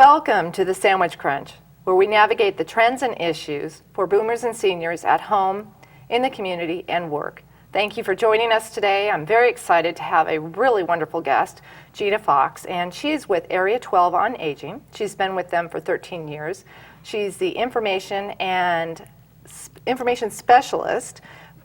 Welcome to the Sandwich Crunch, where we navigate the trends and issues for boomers and seniors at home, in the community, and work. Thank you for joining us today. I'm very excited to have a really wonderful guest, Gina Fox, and she's with Area 12 on Aging. She's been with them for 13 years. She's the information specialist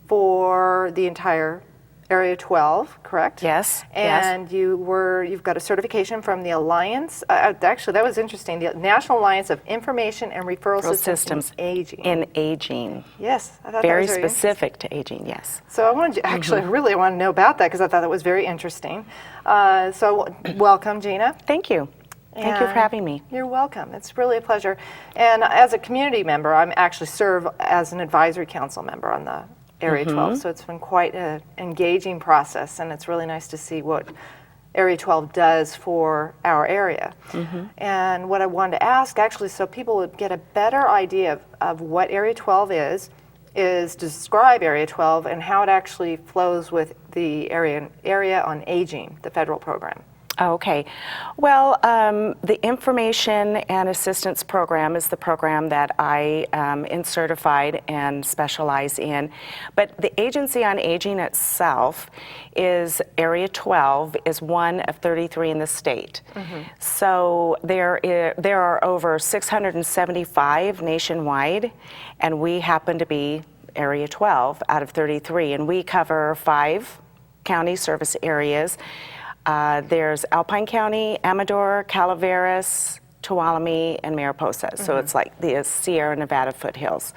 for the entire Area 12, correct? Yes. And you've got a certification from the Alliance. Actually, that was interesting. The National Alliance of Information and Referral Systems in Aging. In aging. Yes, I thought Very that was specific to aging. Yes. So I wanted to, actually, I really want to know about that because I thought that was very interesting. So welcome, Gina. Thank you. Thank you for having me. You're welcome. It's really a pleasure. And as a community member, I'm actually serve as an advisory council member on the Area 12, so it's been quite an engaging process, and it's really nice to see what Area 12 does for our area. And what I wanted to ask, actually, so people would get a better idea of what Area 12 is describe Area 12 and how it actually flows with the area on Aging, the federal program. Okay. Well, the Information and Assistance Program is the program that I am certified and specialize in. But the Agency on Aging itself is Area 12, is one of 33 in the state. So there are over 675 nationwide, and we happen to be Area 12 out of 33, and we cover 5 county service areas. There's Alpine County, Amador, Calaveras, Tuolumne, and Mariposa. So it's like the Sierra Nevada foothills.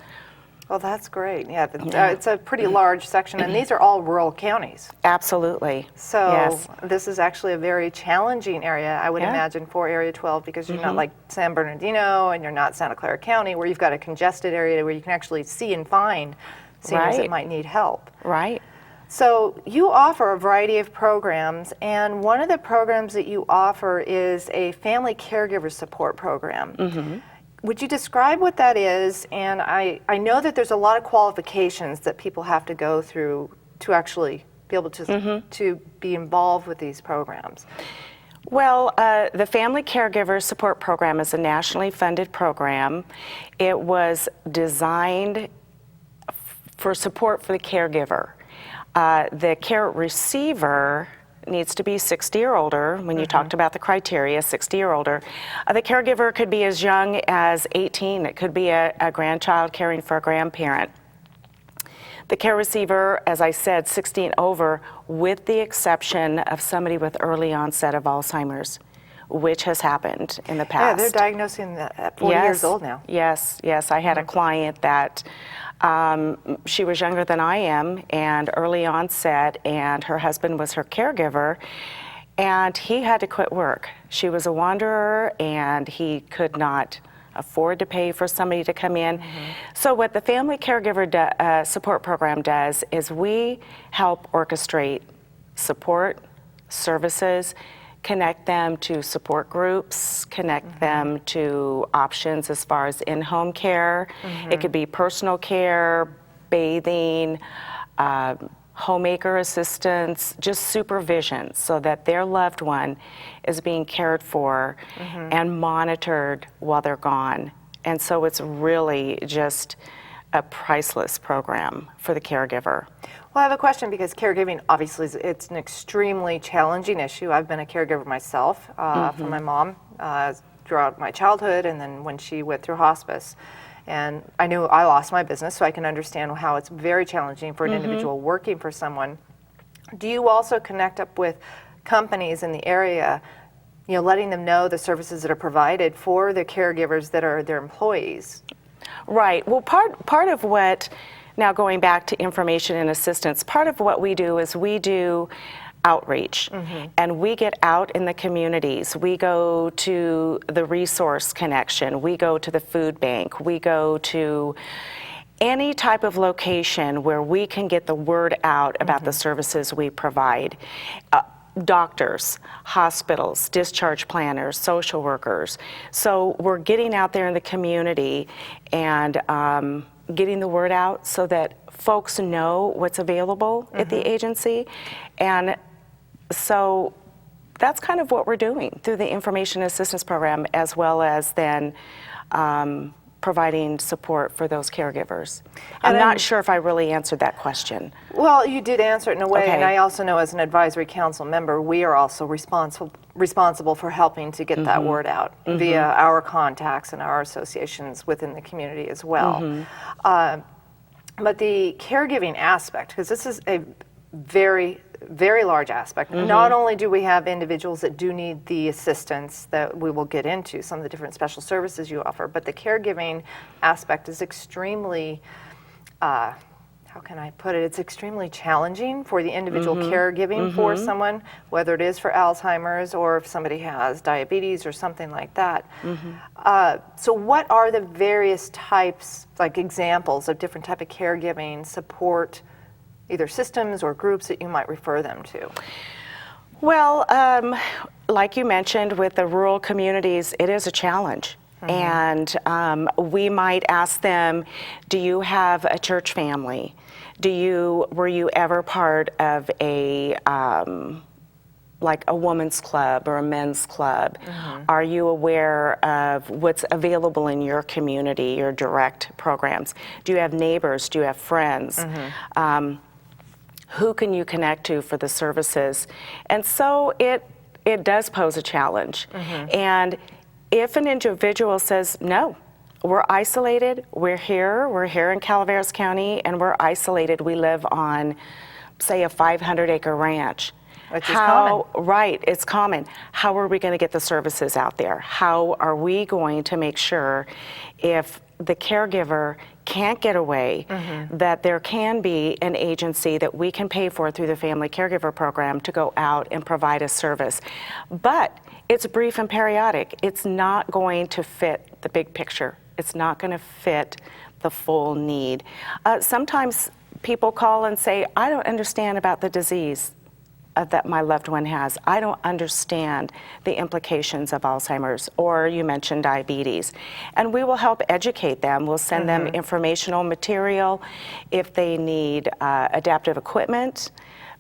Well, that's great. Yeah, it's a pretty large section, and these are all rural counties. Absolutely. So yes. This is actually a very challenging area, I would imagine, for Area 12, because you're not like San Bernardino and you're not Santa Clara County, where you've got a congested area where you can actually see and find seniors that might need help. Right. So you offer a variety of programs, and one of the programs that you offer is a family caregiver support program. Would you describe what that is? And I know that there's a lot of qualifications that people have to go through to actually be able to be involved with these programs. Well, the Family Caregiver Support Program is a nationally funded program. It was designed for support for the caregiver. The care receiver needs to be 60 or older. When you talked about the criteria, 60 or older. The caregiver could be as young as 18. It could be a grandchild caring for a grandparent. The care receiver, as I said, 60 and over, with the exception of somebody with early onset of Alzheimer's, which has happened in the past. Yeah, they're diagnosing that at 40 years old now. Yes. I had a client that she was younger than I am and early onset, and her husband was her caregiver, and he had to quit work. She was a wanderer, and he could not afford to pay for somebody to come in. So what the Family Caregiver Support Program does is we help orchestrate support, services, connect them to support groups, connect them to options as far as in-home care. It could be personal care, bathing, homemaker assistance, just supervision so that their loved one is being cared for and monitored while they're gone. And so it's really just a priceless program for the caregiver. Well, I have a question, because caregiving, obviously, it's an extremely challenging issue. I've been a caregiver myself for my mom throughout my childhood, and then when she went through hospice. And I knew I lost my business, so I can understand how it's very challenging for an individual working for someone. Do you also connect up with companies in the area, letting them know the services that are provided for the caregivers that are their employees? Right. Well, part of what, now going back to information and assistance, part of what we do is we do outreach, and we get out in the communities. We go to the resource connection, we go to the food bank, we go to any type of location where we can get the word out about the services we provide. Doctors, hospitals, discharge planners, social workers. So we're getting out there in the community and getting the word out so that folks know what's available at the agency. And so that's kind of what we're doing through the Information Assistance Program, as well as then providing support for those caregivers. I'm not sure if I really answered that question. Well, you did answer it in a way, Okay. and I also know as an advisory council member, we are also responsible for helping to get that word out via our contacts and our associations within the community as well. But the caregiving aspect, because this is a very, very large aspect. Not only do we have individuals that do need the assistance that we will get into, some of the different special services you offer, but the caregiving aspect is extremely, how can I put it? It's extremely challenging for the individual caregiving for someone, whether it is for Alzheimer's or if somebody has diabetes or something like that. So what are the various types, like examples of different type of caregiving support, either systems or groups that you might refer them to? Well, like you mentioned, with the rural communities, it is a challenge. And we might ask them, do you have a church family? Were you ever part of a, like a women's club or a men's club? Are you aware of what's available in your community, your direct programs? Do you have neighbors? Do you have friends? Who can you connect to for the services? And so it does pose a challenge. And if an individual says, no, we're isolated, we're here in Calaveras County, and we're isolated, we live on, say, a 500-acre ranch. Which is common. Right, it's common. How are we going to get the services out there? How are we going to make sure if the caregiver can't get away, that there can be an agency that we can pay for through the Family Caregiver Program to go out and provide a service? But it's brief and periodic. It's not going to fit the big picture. It's not going to fit the full need. Sometimes people call and say, I don't understand about the disease that my loved one has. I don't understand the implications of Alzheimer's, or you mentioned diabetes. And we will help educate them. We'll send them informational material if they need adaptive equipment,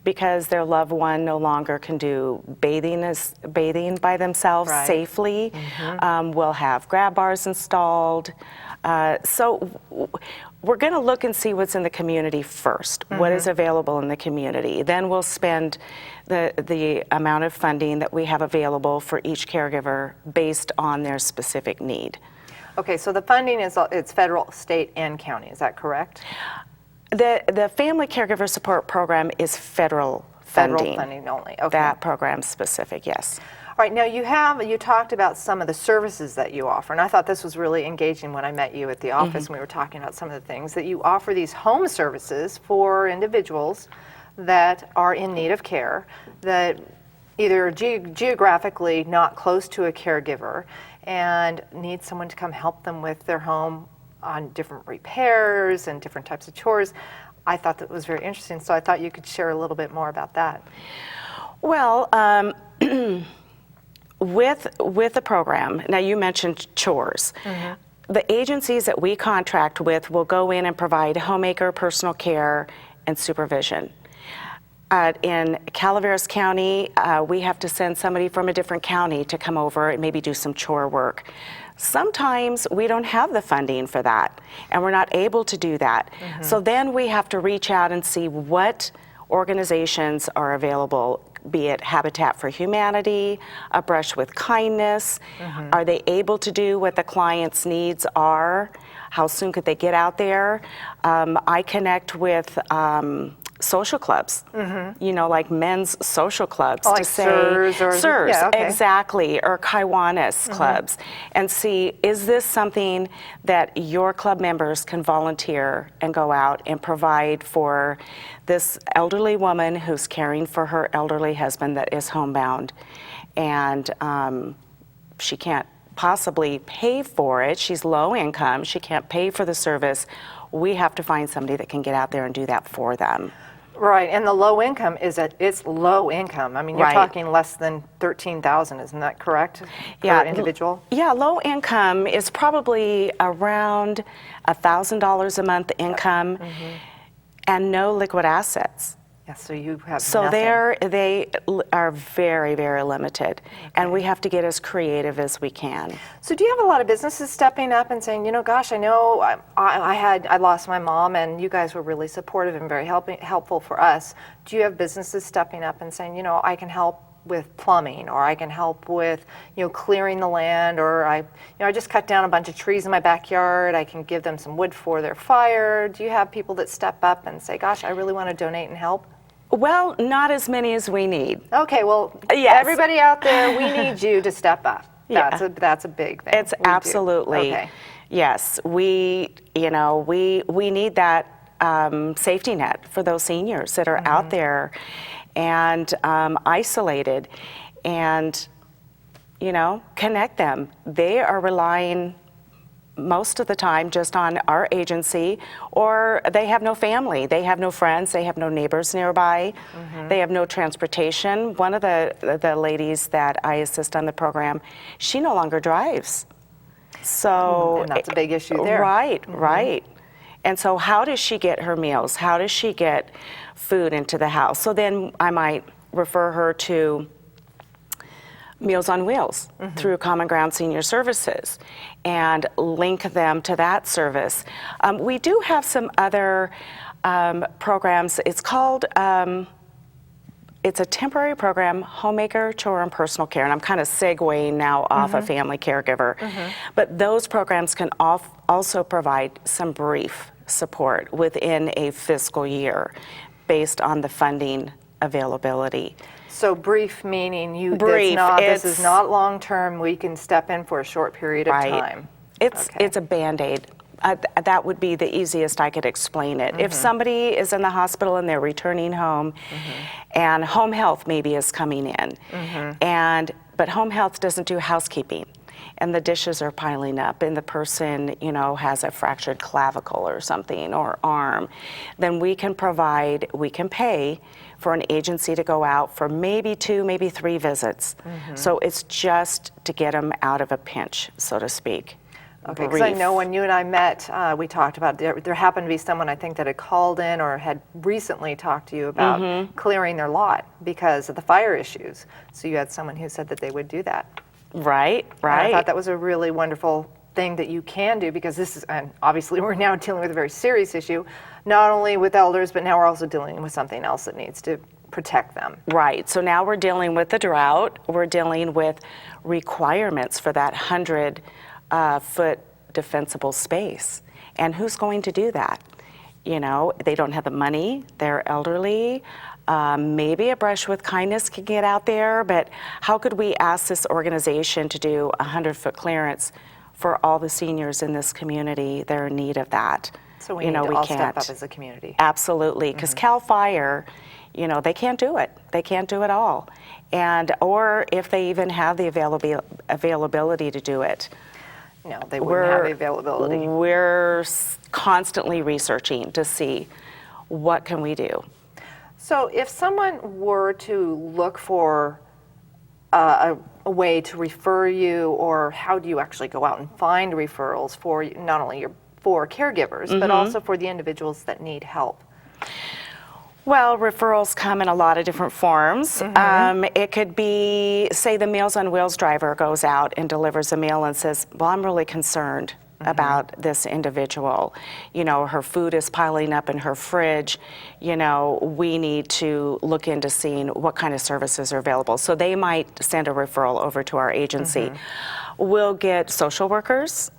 because their loved one no longer can do bathing by themselves safely. We'll have grab bars installed. So we're going to look and see what's in the community first, what is available in the community. Then we'll spend the amount of funding that we have available for each caregiver based on their specific need. Okay, so the funding it's federal, state, and county, is that correct? The Family Caregiver Support Program is federal funding. Federal funding only, okay. That program specific, yes. All right, now you talked about some of the services that you offer, and I thought this was really engaging when I met you at the office and we were talking about some of the things that you offer, these home services for individuals that are in need of care, that either geographically not close to a caregiver and need someone to come help them with their home on different repairs and different types of chores. I thought that was very interesting, so I thought you could share a little bit more about that. Well, with the program, now you mentioned chores. The agencies that we contract with will go in and provide homemaker, personal care, and supervision. In Calaveras County, we have to send somebody from a different county to come over and maybe do some chore work. Sometimes we don't have the funding for that, and we're not able to do that. So then we have to reach out and see what organizations are available, be it Habitat for Humanity, A Brush with Kindness. Are they able to do what the client's needs are? How soon could they get out there? I connect with social clubs, you know, like men's social clubs, like to say CSRS, yeah, okay. Exactly, or Kiwanis clubs, and see, is this something that your club members can volunteer and go out and provide for this elderly woman who's caring for her elderly husband that is homebound, and she can't possibly pay for it. She's low income, she can't pay for the service. We have to find somebody that can get out there and do that for them. Right, and the low income it's low income. I mean, you're Right. talking less than $13,000, isn't that correct? Yeah, Per individual? Yeah, low income is probably around $1,000 a month income and no liquid assets. Yeah, so you have So nothing. they are very, very limited, and we have to get as creative as we can. So do you have a lot of businesses stepping up and saying, you know, gosh, I know I lost my mom, and you guys were really supportive and very helpful for us. Do you have businesses stepping up and saying, you know, I can help with plumbing, or I can help with, you know, clearing the land, or I just cut down a bunch of trees in my backyard, I can give them some wood for their fire? Do you have people that step up and say, gosh, I really want to donate and help? Well, not as many as we need. Okay, well, Yes. everybody out there, we need you to step up. Yeah. That's a big thing. It's We do. absolutely, Okay. yes. We need that safety net for those seniors that are out there and isolated, and connect them. They are relying most of the time just on our agency, or they have no family, they have no friends, they have no neighbors nearby, they have no transportation. One of the ladies that I assist on the program, she no longer drives. So And that's a big issue there. Right, right. And so how does she get her meals? How does she get food into the house? So then I might refer her to Meals on Wheels through Common Ground Senior Services and link them to that service. We do have some other programs. It's called, it's a temporary program, Homemaker, Chore, and Personal Care, and I'm kind of segueing now off a family caregiver. But those programs can also provide some brief support within a fiscal year based on the funding availability. So brief meaning Brief, this is not long term. We can step in for a short period of time. It's a Band-Aid. That would be the easiest I could explain it. If somebody is in the hospital and they're returning home, and home health maybe is coming in, but home health doesn't do housekeeping, and the dishes are piling up, and the person has a fractured clavicle or something, or arm, then we can pay for an agency to go out for maybe 2, maybe 3 visits. So it's just to get them out of a pinch, so to speak. Okay, because I know when you and I met, we talked about there happened to be someone I think that had called in or had recently talked to you about clearing their lot because of the fire issues. So you had someone who said that they would do that. Right, And I right. thought that was a really wonderful thing that you can do, because this is, and obviously we're now dealing with a very serious issue, not only with elders, but now we're also dealing with something else that needs to protect them. Right, so now we're dealing with the drought, we're dealing with requirements for that 100-foot defensible space. And who's going to do that? They don't have the money, they're elderly, maybe a Brush with Kindness can get out there, but how could we ask this organization to do a 100-foot clearance for all the seniors in this community? They're in need of that. So we need to all step up as a community. Absolutely, because CAL FIRE, they can't do it. They can't do it all. Or if they even have the availability to do it. No, they wouldn't have the availability. We're constantly researching to see what can we do. So if someone were to look for a way to refer you, or how do you actually go out and find referrals for not only for caregivers, but also for the individuals that need help? Well, referrals come in a lot of different forms. It could be, say, the Meals on Wheels driver goes out and delivers a meal and says, well, I'm really concerned about this individual. Her food is piling up in her fridge. We need to look into seeing what kind of services are available. So they might send a referral over to our agency. We'll get social workers,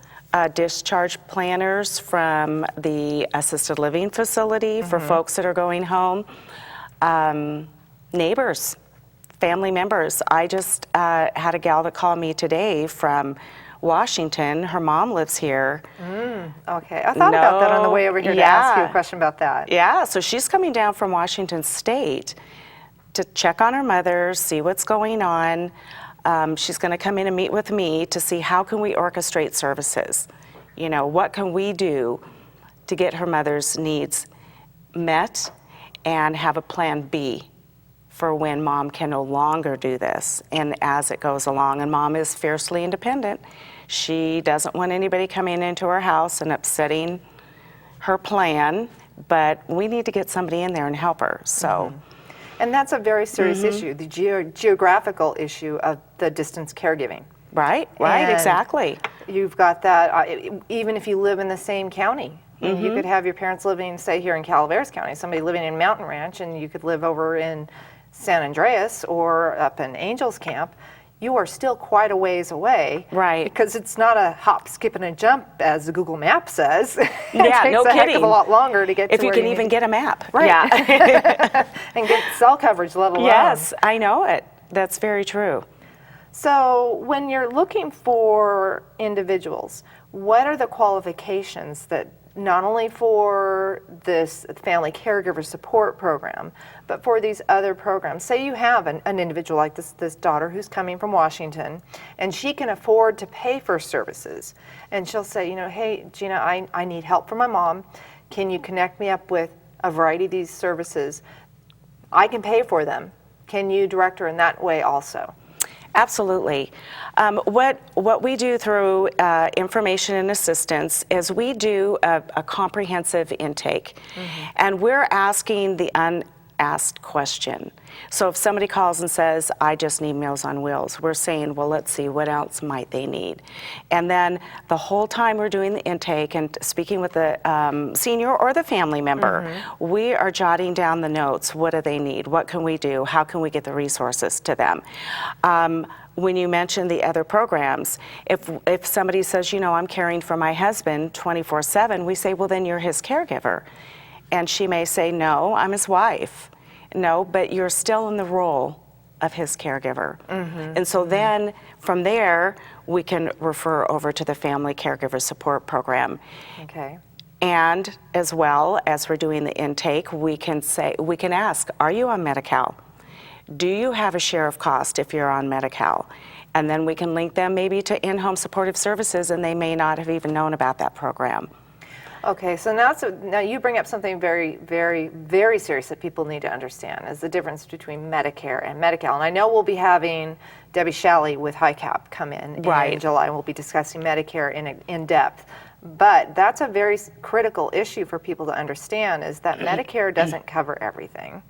discharge planners from the assisted living facility for folks that are going home, neighbors, family members. I just had a gal that called me today from Washington. Her mom lives here. Okay, I thought about that on the way over here to ask you a question about that. Yeah, so she's coming down from Washington State to check on her mother, see what's going on. She's going to come in and meet with me to see how can we orchestrate services. What can we do to get her mother's needs met and have a plan B for when mom can no longer do this and as it goes along. And mom is fiercely independent. She doesn't want anybody coming into her house and upsetting her plan but we need to get somebody in there and help her. So. And that's a very serious issue, the geographical issue of the distance caregiving. Right, And exactly. You've got that, even if you live in the same county. You could have your parents living, say, here in Calaveras County, somebody living in Mountain Ranch, and you could live over in San Andreas or up in Angels Camp. You are still quite a ways away. Right. Because it's not a hop, skip, and a jump, as the Google Map says. It Yeah, takes no a heck kidding. of a lot longer to get If to you where can you even need get a map. Right. Yeah. and get cell coverage, let alone. Yes, I know it. That's very true. So when you're looking for individuals, what are the qualifications that not only for this family caregiver support program, but for these other programs? Say you have an individual like this daughter who's coming from Washington, and she can afford to pay for services. And she'll say, hey, Gina, I need help from my mom. Can you connect me up with a variety of these services? I can pay for them. Can you direct her in that way also? Absolutely. What we do through information and assistance is we do a comprehensive intake, and we're asking the unasked question. So if somebody calls and says, I just need Meals on Wheels, we're saying, well, let's see, what else might they need? And then the whole time we're doing the intake and speaking with the senior or the family member, we are jotting down the notes. What do they need? What can we do? How can we get the resources to them? When you mention the other programs, if somebody says, I'm caring for my husband 24/7, we say, well, then you're his caregiver. And she may say, no, I'm his wife. No, but you're still in the role of his caregiver. And so then from there, we can refer over to the Family Caregiver Support Program. Okay. And as well as we're doing the intake, we can ask, are you on Medi-Cal? Do you have a share of cost if you're on Medi-Cal? And then we can link them maybe to in-home supportive services, and they may not have even known about that program. Okay, so now you bring up something very, very, very serious that people need to understand, is the difference between Medicare and Medi-Cal. And I know we'll be having Debbie Shalley with HICAP come in July, and we'll be discussing Medicare in depth. But that's a very critical issue for people to understand, is that Medicare doesn't cover everything.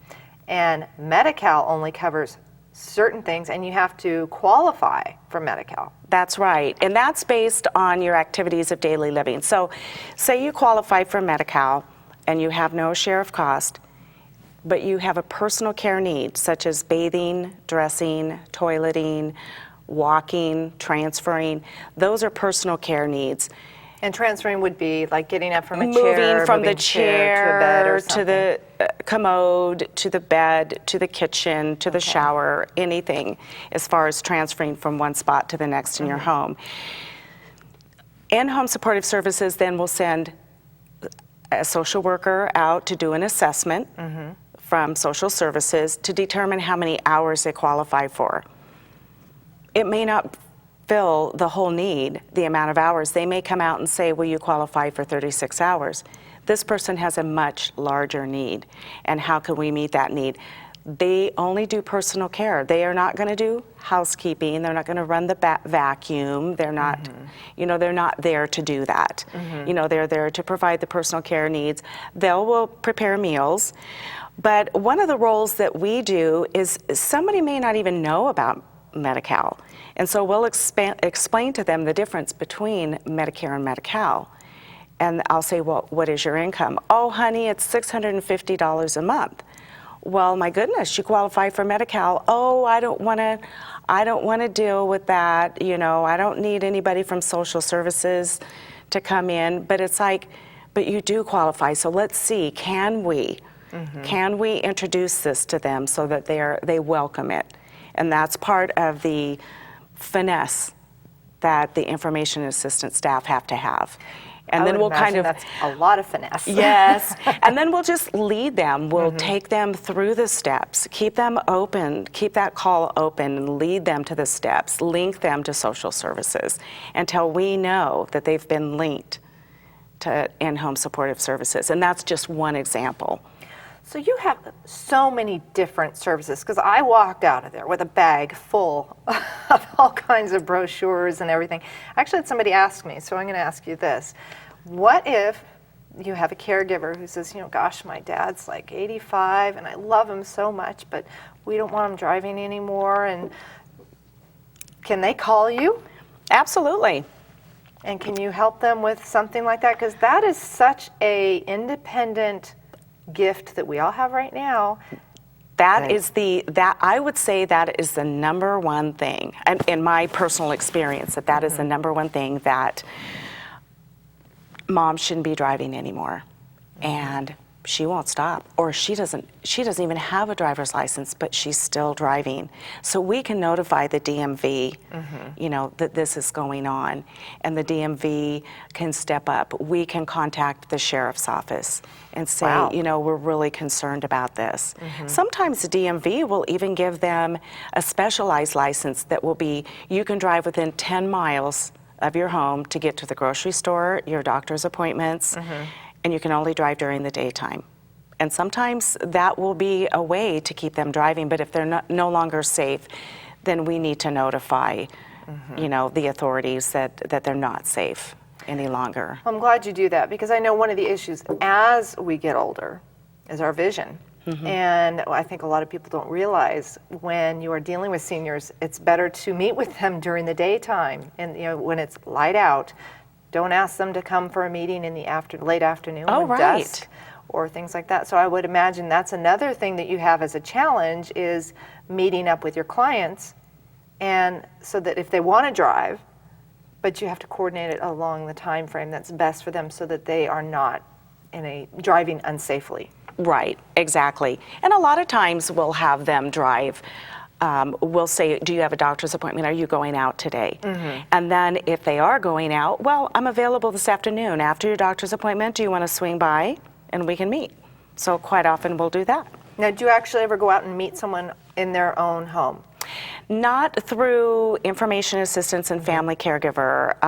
And Medi-Cal only covers certain things, and you have to qualify for Medi-Cal. That's right, and that's based on your activities of daily living. So say you qualify for Medi-Cal and you have no share of cost, but you have a personal care need, such as bathing, dressing, toileting, walking, transferring. Those are personal care needs. And transferring would be like getting up from a Moving chair, from moving the chair to a bed or to something. the commode, to the bed, to the kitchen, to the shower, anything as far as transferring from one spot to the next in your home. In-home supportive services then will send a social worker out to do an assessment from social services to determine how many hours they qualify for. It may not fill the whole need, the amount of hours. They may come out and say, well, you qualify for 36 hours. This person has a much larger need, and how can we meet that need? They only do personal care. They are not going to do housekeeping. They're not going to run the vacuum. They're not, they're not there to do that. They're there to provide the personal care needs. Will prepare meals. But one of the roles that we do is somebody may not even know about Medi-Cal. And so we'll explain to them the difference between Medicare and Medi-Cal. And I'll say, well, what is your income? Oh, honey, it's $650 a month. Well, my goodness, you qualify for Medi-Cal. Oh, I don't want to deal with that. I don't need anybody from social services to come in. But it's like, but you do qualify. So let's see, can we introduce this to them so that they welcome it? And that's part of the finesse that the information assistant staff have to have. And then we'll that's a lot of finesse. Yes. And then we'll just lead them. We'll take them through the steps, keep them open, keep that call open, and lead them to the steps, link them to social services until we know that they've been linked to in-home supportive services. And that's just one example. So you have so many different services, because I walked out of there with a bag full of all kinds of brochures and everything. Actually, had somebody ask me, so I'm going to ask you this. What if you have a caregiver who says, gosh, my dad's like 85 and I love him so much, but we don't want him driving anymore. And can they call you? Absolutely. And can you help them with something like that? Because that is such a independent gift that we all have right now. That I would say that is the number one thing, and in my personal experience, that is the number one thing, that mom shouldn't be driving anymore, and she won't stop, or she doesn't even have a driver's license, but she's still driving. So we can notify the DMV, that this is going on, and the DMV can step up. We can contact the sheriff's office and say, Wow. We're really concerned about this. Sometimes the DMV will even give them a specialized license that will be, you can drive within 10 miles of your home to get to the grocery store, your doctor's appointments, and you can only drive during the daytime. And sometimes that will be a way to keep them driving, but if they're no longer safe, then we need to notify, the authorities that they're not safe any longer. I'm glad you do that, because I know one of the issues as we get older is our vision. And I think a lot of people don't realize when you are dealing with seniors, it's better to meet with them during the daytime and when it's light out. Don't ask them to come for a meeting in the late afternoon or dusk or things like that. So I would imagine that's another thing that you have as a challenge, is meeting up with your clients, and so that if they want to drive, but you have to coordinate it along the time frame that's best for them so that they are not driving unsafely. Right, exactly. And a lot of times we'll have them drive. We'll say, do you have a doctor's appointment? Are you going out today? And then if they are going out, well, I'm available this afternoon. After your doctor's appointment, do you want to swing by and we can meet? So quite often we'll do that. Now, do you actually ever go out and meet someone in their own home? Not through information assistance and family caregiver.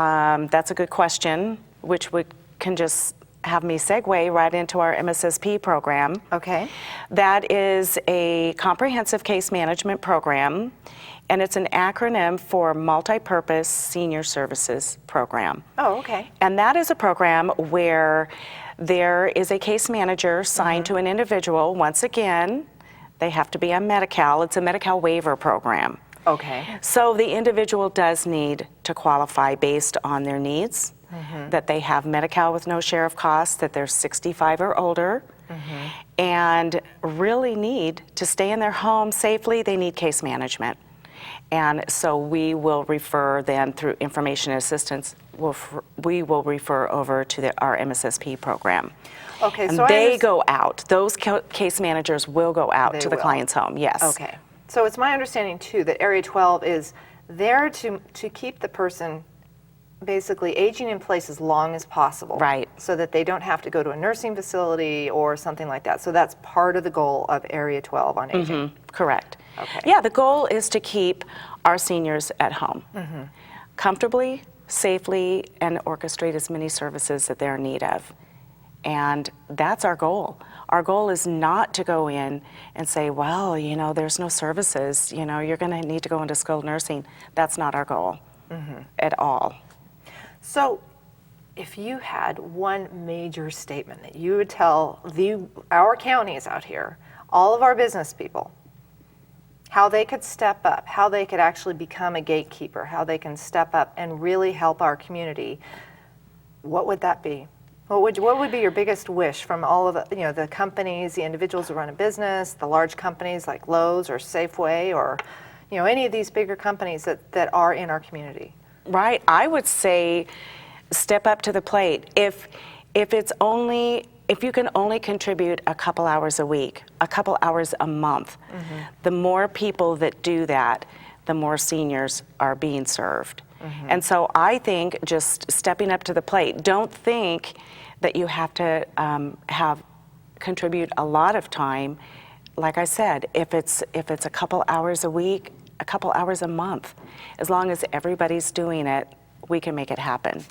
That's a good question, which can just have me segue right into our MSSP program. Okay. That is a comprehensive case management program, and it's an acronym for Multi-Purpose Senior Services Program. Oh, okay. And that is a program where there is a case manager assigned to an individual. Once again, they have to be on Medi-Cal. It's a Medi-Cal waiver program. Okay. So the individual does need to qualify based on their needs, that they have Medi-Cal with no share of costs, that they're 65 or older, and really need to stay in their home safely. They need case management. And so we will refer then through information assistance, we will refer over to our MSSP program. Okay, and so they go out. Those case managers will go out They to the will. client's home, yes. Okay. So it's my understanding, too, that Area 12 is there to keep the person basically aging in place as long as possible. Right. So that they don't have to go to a nursing facility or something like that. So that's part of the goal of Area 12 on aging. Correct. Okay. Yeah, the goal is to keep our seniors at home comfortably, safely, and orchestrate as many services that they're in need of. And that's our goal. Our goal is not to go in and say, well, there's no services, you're going to need to go into skilled nursing. That's not our goal at all. So if you had one major statement that you would tell our counties out here, all of our business people, how they could step up, how they could actually become a gatekeeper, how they can step up and really help our community, what would that be? What would be your biggest wish from all of the companies, the individuals who run a business, the large companies like Lowe's or Safeway or any of these bigger companies that are in our community? Right. I would say step up to the plate. If you can only contribute a couple hours a week, a couple hours a month, the more people that do that, the more seniors are being served. And so I think just stepping up to the plate. Don't think that you have to contribute a lot of time. Like I said, if it's a couple hours a week, a couple hours a month, as long as everybody's doing it, we can make it happen.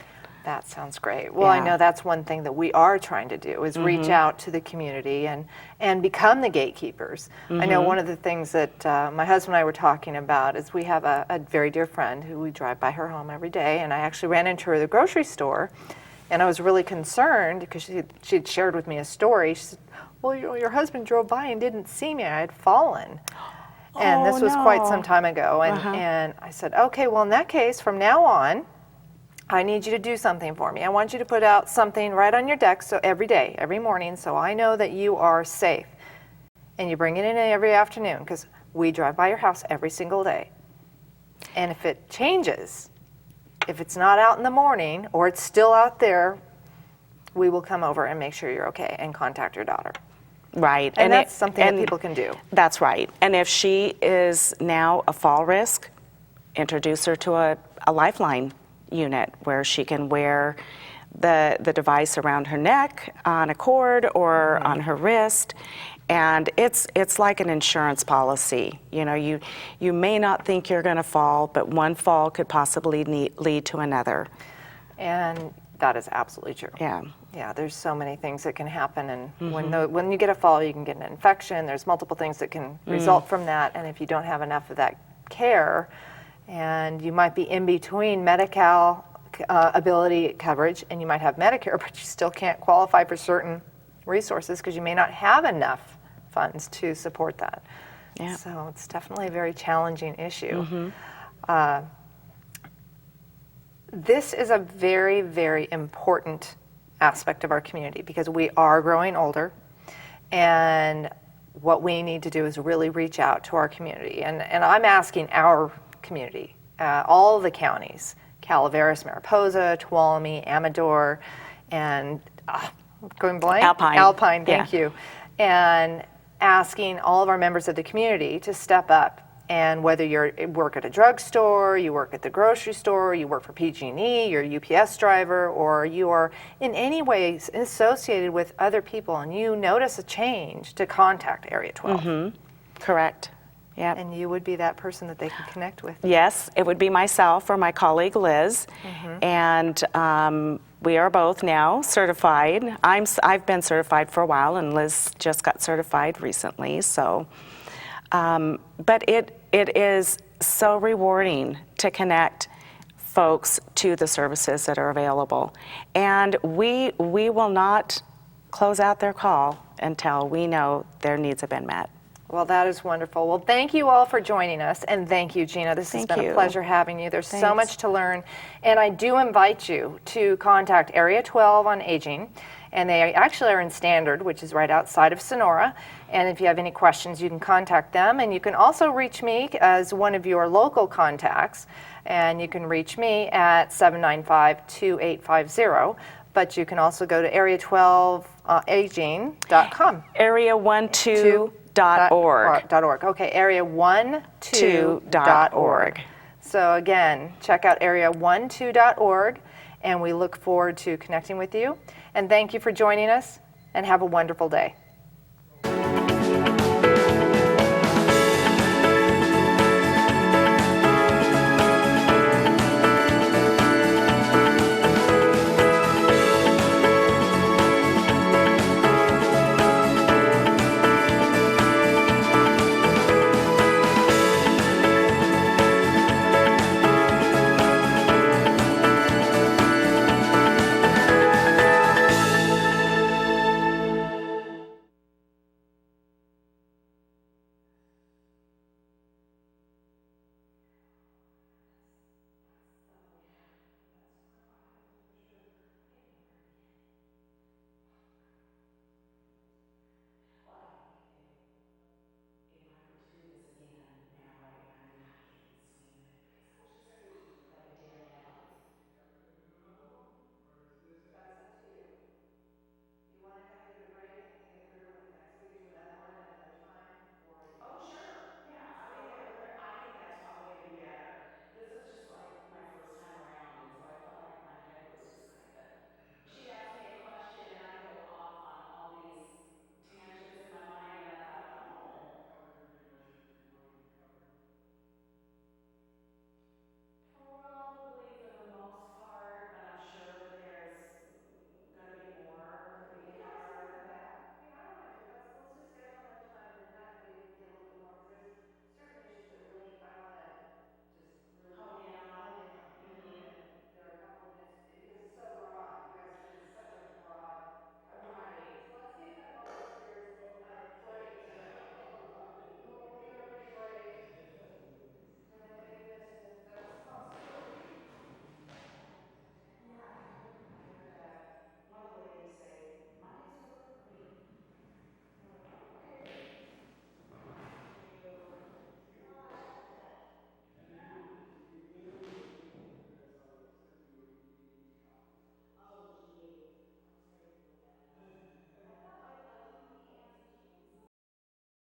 That sounds great. Well, I know that's one thing that we are trying to do is reach out to the community and become the gatekeepers. I know one of the things that my husband and I were talking about is we have a very dear friend who we drive by her home every day, and I actually ran into her at the grocery store, And I was really concerned because she'd shared with me a story. She said, well, your husband drove by and didn't see me. I had fallen. And this was quite some time ago. And I said, okay, well, in that case, from now on, I need you to do something for me. I want you to put out something right on your deck so every day, every morning, so I know that you are safe. And you bring it in every afternoon because we drive by your house every single day. And if it changes, if it's not out in the morning or it's still out there, we will come over and make sure you're okay and contact your daughter. Right. And that's something that people can do. That's right. And if she is now a fall risk, introduce her to a Lifeline unit where she can wear the device around her neck on a cord or on her wrist. And it's like an insurance policy. You know, you may not think you're going to fall, but one fall could possibly lead to another. And that is absolutely true. Yeah. Yeah, there's so many things that can happen, and when you get a fall, you can get an infection. There's multiple things that can result from that, and if you don't have enough of that care, and you might be in between Medi-Cal ability coverage, and you might have Medicare, but you still can't qualify for certain resources because you may not have enough funds to support that. Yeah. So it's definitely a very challenging issue. This is a very, very important aspect of our community because we are growing older, and what we need to do is really reach out to our community. And I'm asking our community, all of the counties, Calaveras, Mariposa, Tuolumne, Amador, and going blank? Alpine, thank you. And asking all of our members of the community to step up. And whether you work at a drugstore, you work at the grocery store, you work for PG&E, you're a UPS driver, or you are in any way associated with other people and you notice a change, to contact Area 12. Correct. Yeah. And you would be that person that they can connect with. Yes, it would be myself or my colleague Liz. And we are both now certified. I've been certified for a while, and Liz just got certified recently. So, but it is so rewarding to connect folks to the services that are available. And we will not close out their call until we know their needs have been met. Well, that is wonderful. Well, thank you all for joining us, and thank you, Gina. This has been a pleasure having you. There's so much to learn, and I do invite you to contact Area 12 on Aging, and they actually are in Standard, which is right outside of Sonora, and if you have any questions, you can contact them, and you can also reach me as one of your local contacts, and you can reach me at 795-2850, but you can also go to area12aging.com. Area12.org. Okay, area12.org. So again, check out area12.org, and we look forward to connecting with you. And thank you for joining us, and have a wonderful day.